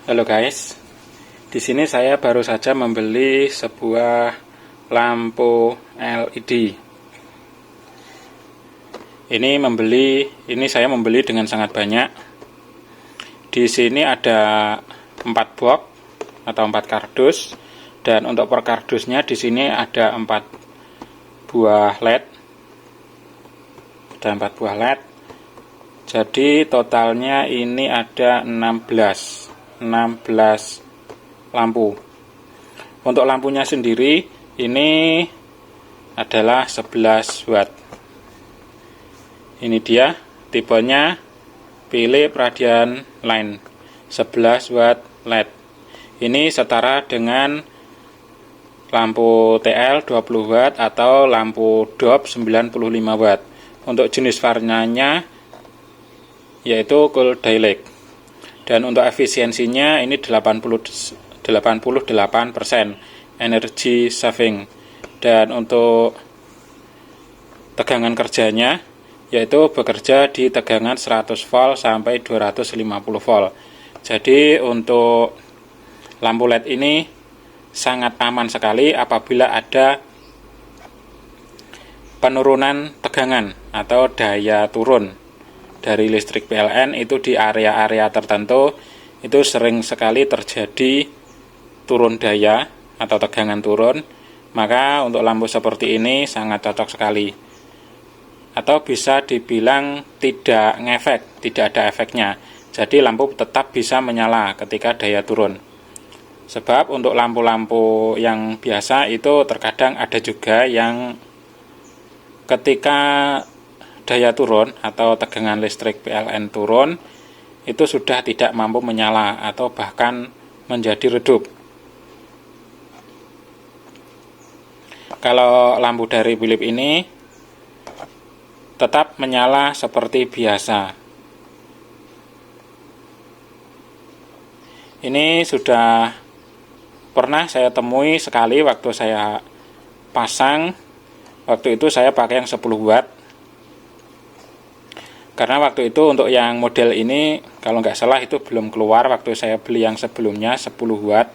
Halo guys, di sini saya baru saja membeli sebuah lampu LED. Ini saya membeli dengan sangat banyak. Di sini ada 4 box atau 4 kardus, dan untuk per kardusnya di sini ada 4 buah LED. Ada 4 buah LED. Jadi totalnya ini ada 16 lampu. Untuk lampunya sendiri ini adalah 11 watt. Ini dia tipenya Philips Radiant Line 11 watt LED. Ini setara dengan lampu TL 20 watt atau lampu DOP 95 watt. Untuk jenis warnanya yaitu Cool Daylight. Dan untuk efisiensinya ini 88% energy saving. Dan untuk tegangan kerjanya yaitu bekerja di tegangan 100 volt sampai 250 volt. Jadi untuk lampu LED ini sangat aman sekali apabila ada penurunan tegangan atau daya turun dari listrik PLN. Itu di area-area tertentu itu sering sekali terjadi turun daya atau tegangan turun, maka untuk lampu seperti ini sangat cocok sekali, atau bisa dibilang tidak ngefek, tidak ada efeknya. Jadi lampu tetap bisa menyala ketika daya turun. Sebab untuk lampu-lampu yang biasa itu terkadang ada juga yang ketika daya turun atau tegangan listrik PLN turun, itu sudah tidak mampu menyala atau bahkan menjadi redup. Kalau lampu dari Philips ini tetap menyala seperti biasa. Ini sudah pernah saya temui sekali waktu saya pasang. Waktu itu saya pakai yang 10 watt. Karena waktu itu untuk yang model ini kalau nggak salah itu belum keluar waktu saya beli yang sebelumnya 10 watt.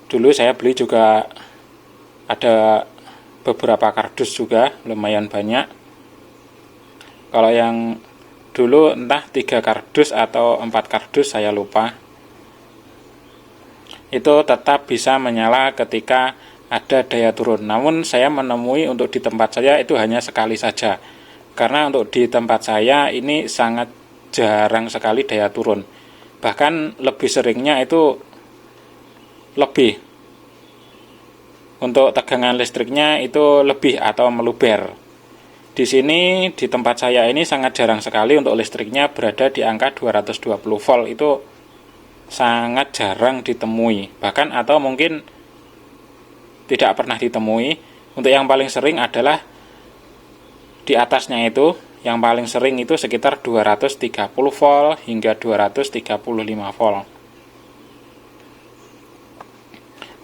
Dulu saya beli juga ada beberapa kardus juga, lumayan banyak. Kalau yang dulu entah 3 kardus atau 4 kardus saya lupa. Itu tetap bisa menyala ketika ada daya turun. Namun saya menemui untuk di tempat saya itu hanya sekali saja. Karena untuk di tempat saya ini sangat jarang sekali daya turun. Bahkan lebih seringnya itu lebih. Untuk tegangan listriknya itu lebih atau meluber. Di sini di tempat saya ini sangat jarang sekali untuk listriknya berada di angka 220 volt. Itu sangat jarang ditemui. Bahkan atau mungkin tidak pernah ditemui. Untuk yang paling sering adalah di atasnya itu, yang paling sering itu sekitar 230 volt hingga 235 volt.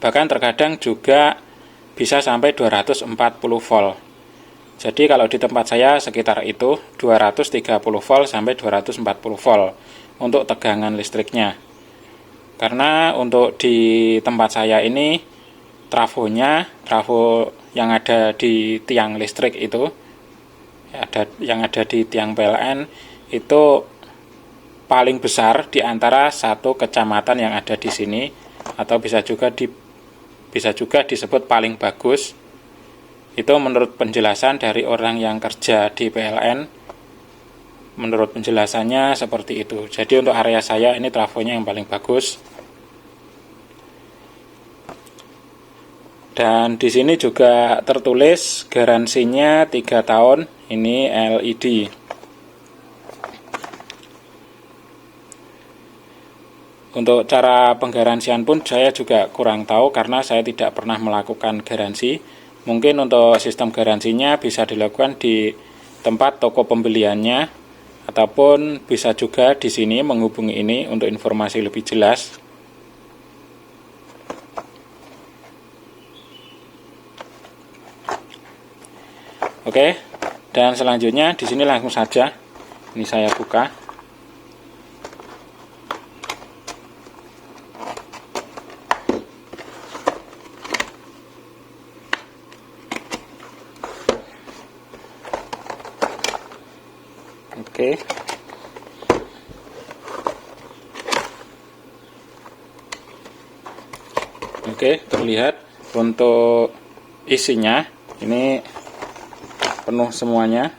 Bahkan terkadang juga bisa sampai 240 volt. Jadi kalau di tempat saya sekitar itu 230 volt sampai 240 volt untuk tegangan listriknya. Karena untuk di tempat saya ini trafo yang ada di tiang listrik itu, yang ada di tiang PLN itu paling besar di antara satu kecamatan yang ada di sini, atau bisa juga disebut paling bagus. Itu menurut penjelasan dari orang yang kerja di PLN. Menurut penjelasannya seperti itu. Jadi untuk area saya ini trafonya yang paling bagus. Dan di sini juga tertulis garansinya 3 tahun. Ini LED. Untuk cara penggaransian pun saya juga kurang tahu karena saya tidak pernah melakukan garansi. Mungkin untuk sistem garansinya bisa dilakukan di tempat toko pembeliannya, ataupun bisa juga di sini menghubungi ini untuk informasi lebih jelas. Oke, dan selanjutnya di sini langsung saja ini saya buka. Oke. Oke, terlihat untuk isinya ini penuh semuanya.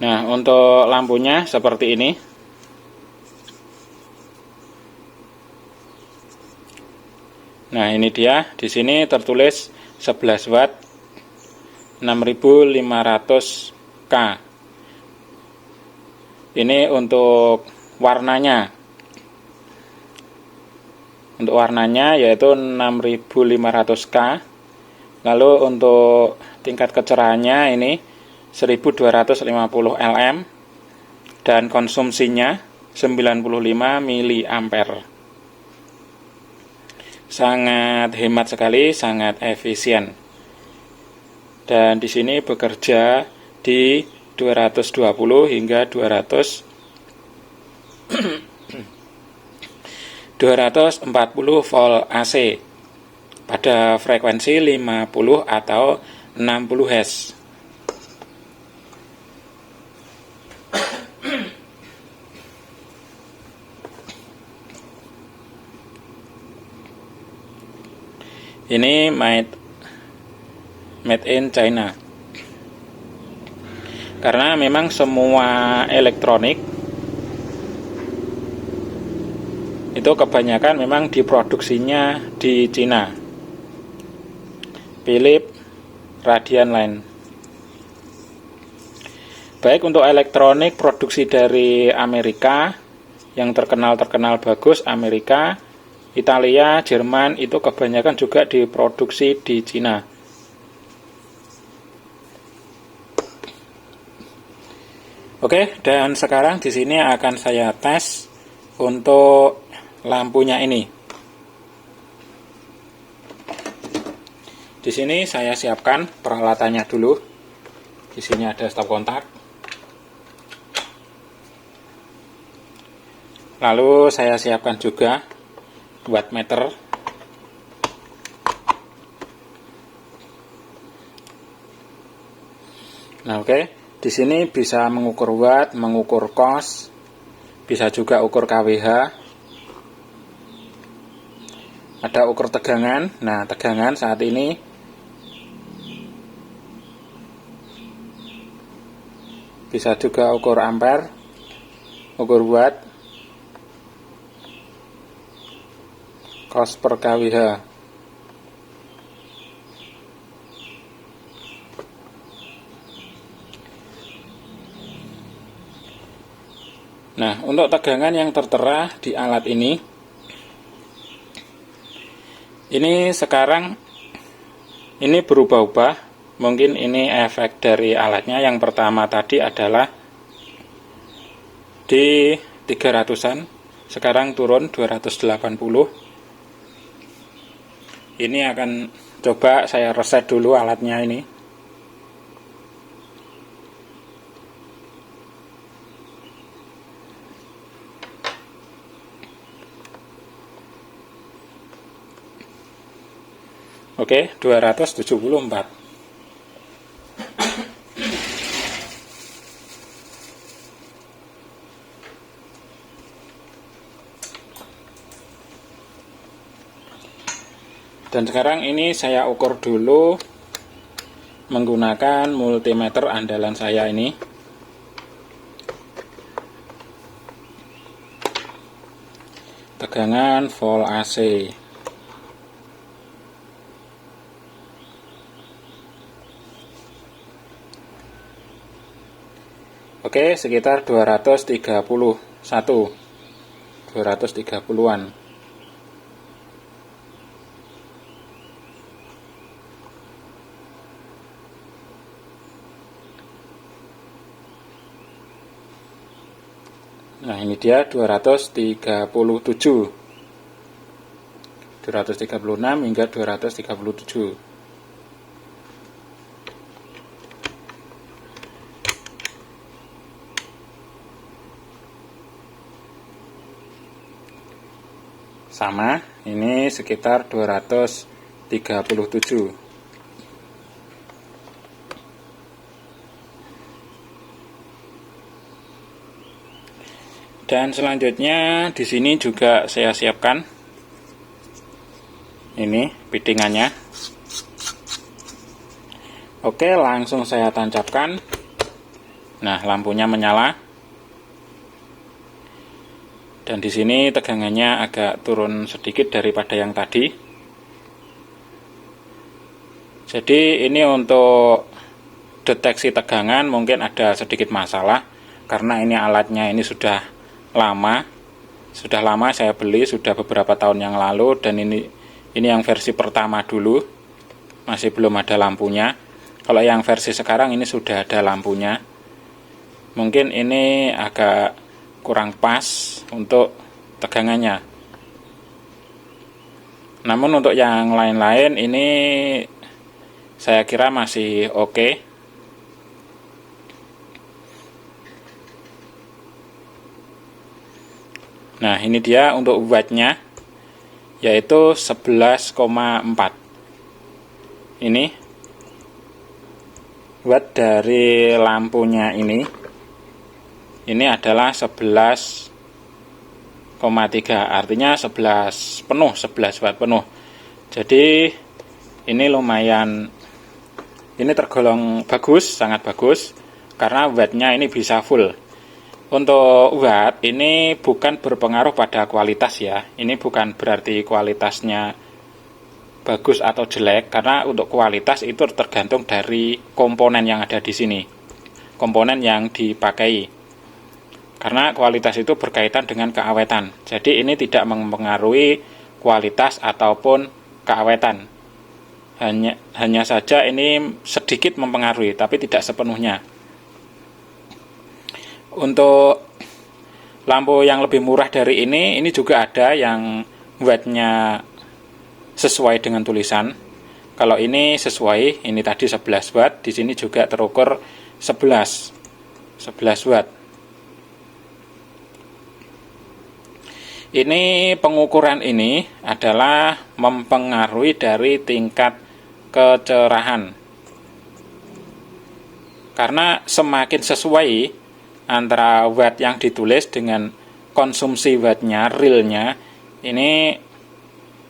Nah, untuk lampunya seperti ini. Nah, ini dia. Di sini tertulis 11 watt 6500K. Ini untuk warnanya. Untuk warnanya yaitu 6500K. Lalu untuk tingkat kecerahannya ini 1250 lm dan konsumsinya 95 mA. Sangat hemat sekali, sangat efisien. Dan di sini bekerja di 220 hingga 240 volt AC pada frekuensi 50 atau 60 Hz. Ini made in China. Karena memang semua elektronik itu kebanyakan memang diproduksinya di Cina. Philips, Radian lain. Baik untuk elektronik produksi dari Amerika yang terkenal bagus, Amerika, Italia, Jerman itu kebanyakan juga diproduksi di Cina. Oke, dan sekarang di sini akan saya tes untuk lampunya ini. Di sini saya siapkan peralatannya dulu. Di sini ada stop kontak. Lalu saya siapkan juga wattmeter. Nah, oke. Di sini bisa mengukur watt, mengukur cos, bisa juga ukur kWh. Ada ukur tegangan. Nah, tegangan saat ini bisa juga ukur ampere, ukur watt, cos per kWh. Nah, untuk tegangan yang tertera di alat ini sekarang ini berubah-ubah. Mungkin ini efek dari alatnya. Yang pertama tadi adalah di 300-an, sekarang turun 280. Ini akan coba saya reset dulu alatnya ini. Oke, 274. Dan sekarang ini saya ukur dulu menggunakan multimeter andalan saya ini. Tegangan volt AC. Oke, sekitar 230-an. Nah, ini dia 236 hingga 237. Sama, ini sekitar 240 37. Dan selanjutnya di sini juga saya siapkan ini fittingannya. Oke, langsung saya tancapkan. Nah, lampunya menyala. Dan di sini tegangannya agak turun sedikit daripada yang tadi. Jadi ini untuk deteksi tegangan mungkin ada sedikit masalah karena ini alatnya ini sudah lama saya beli, sudah beberapa tahun yang lalu, dan ini yang versi pertama dulu, masih belum ada lampunya. Kalau yang versi sekarang ini sudah ada lampunya. Mungkin ini agak kurang pas untuk tegangannya. Namun untuk yang lain-lain ini saya kira masih oke. Nah, ini dia untuk wattnya, yaitu 11,4. Ini watt dari lampunya ini adalah 11,3, artinya 11 penuh, 11 watt penuh. Jadi ini lumayan, ini tergolong bagus, sangat bagus, karena wattnya ini bisa full. Untuk watt ini bukan berpengaruh pada kualitas ya. Ini bukan berarti kualitasnya bagus atau jelek, karena untuk kualitas itu tergantung dari komponen yang ada di sini, komponen yang dipakai. Karena kualitas itu berkaitan dengan keawetan. Jadi ini tidak mempengaruhi kualitas ataupun keawetan. Hanya saja ini sedikit mempengaruhi, tapi tidak sepenuhnya. Untuk lampu yang lebih murah dari ini juga ada yang wattnya sesuai dengan tulisan. Kalau ini sesuai, ini tadi 11 watt, di sini juga terukur 11 watt. Ini pengukuran ini adalah mempengaruhi dari tingkat kecerahan. Karena semakin sesuai antara watt yang ditulis dengan konsumsi wattnya, realnya, ini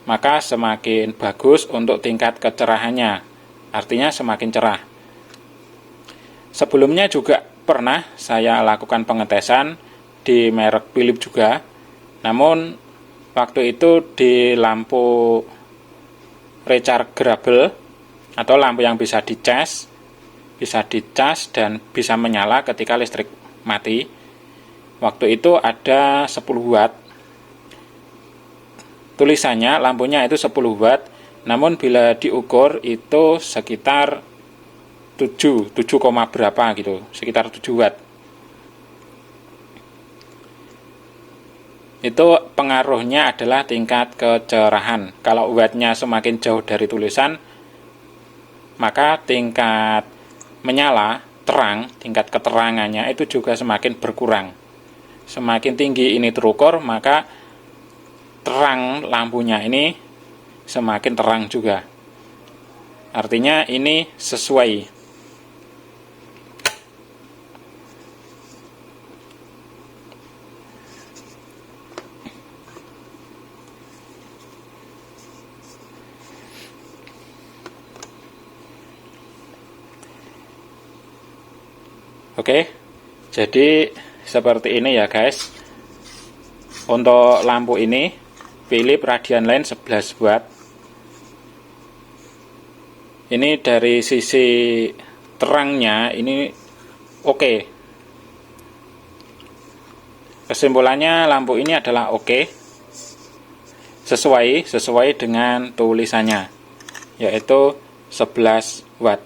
maka semakin bagus untuk tingkat kecerahannya, artinya semakin cerah. Sebelumnya juga pernah saya lakukan pengetesan di merek Philips juga, namun waktu itu di lampu rechargeable atau lampu yang bisa dicas dan bisa menyala ketika listrik mati. Waktu itu ada 10 watt. Tulisannya lampunya itu 10 watt, namun bila diukur itu sekitar 7 berapa gitu, sekitar 7 watt. Itu pengaruhnya adalah tingkat kecerahan. Kalau wattnya semakin jauh dari tulisan, maka tingkat menyala, terang, tingkat keterangannya itu juga semakin berkurang. Semakin tinggi ini terukur, maka terang lampunya ini semakin terang juga. Artinya ini sesuai. Oke, jadi seperti ini ya guys. Untuk lampu ini Philips Radianline 11 watt. Ini dari sisi terangnya ini oke. Kesimpulannya lampu ini adalah oke. Sesuai dengan tulisannya, yaitu 11 watt.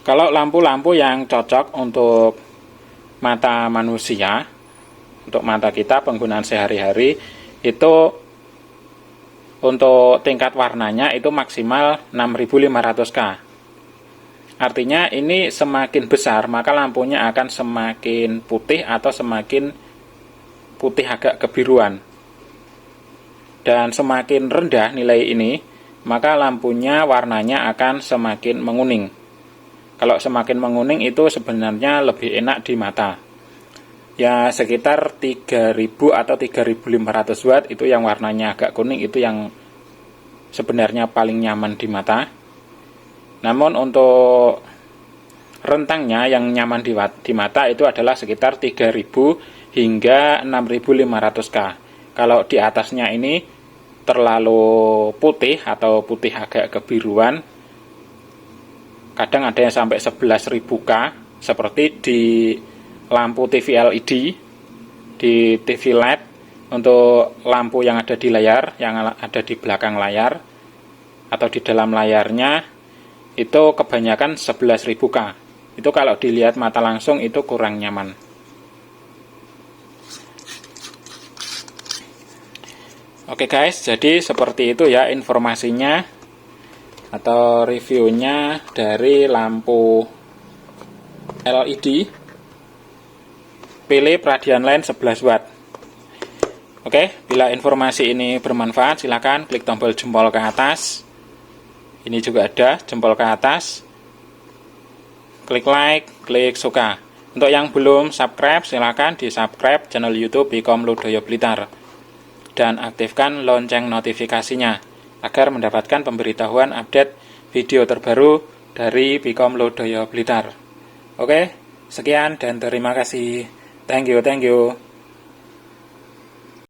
Kalau lampu-lampu yang cocok untuk mata manusia, untuk mata kita penggunaan sehari-hari, itu untuk tingkat warnanya itu maksimal 6500K. Artinya ini semakin besar maka lampunya akan semakin putih atau semakin putih agak kebiruan. dan semakin rendah nilai ini, maka lampunya warnanya akan semakin menguning. Kalau semakin menguning itu sebenarnya lebih enak di mata. Ya sekitar 3000 atau 3500 watt itu yang warnanya agak kuning, itu yang sebenarnya paling nyaman di mata. Namun untuk rentangnya yang nyaman di mata itu adalah sekitar 3000 hingga 6500K. Kalau di atasnya ini terlalu putih atau putih agak kebiruan, kadang ada yang sampai 11.000K, seperti di lampu TV LED, di TV LED, untuk lampu yang ada di layar, yang ada di belakang layar atau di dalam layarnya, itu kebanyakan 11.000K. Itu kalau dilihat mata langsung itu kurang nyaman. Oke guys, jadi seperti itu ya informasinya atau reviewnya dari lampu LED pilih Pradian Line 11 watt. Oke, bila informasi ini bermanfaat silakan klik tombol jempol ke atas. Ini juga ada jempol ke atas. Klik like, klik suka. Untuk yang belum subscribe silakan di subscribe channel YouTube Pikom Ludoyo Blitar dan aktifkan lonceng notifikasinya agar mendapatkan pemberitahuan update video terbaru dari Pikom Ludoyo Blitar. Oke, sekian dan terima kasih. Thank you.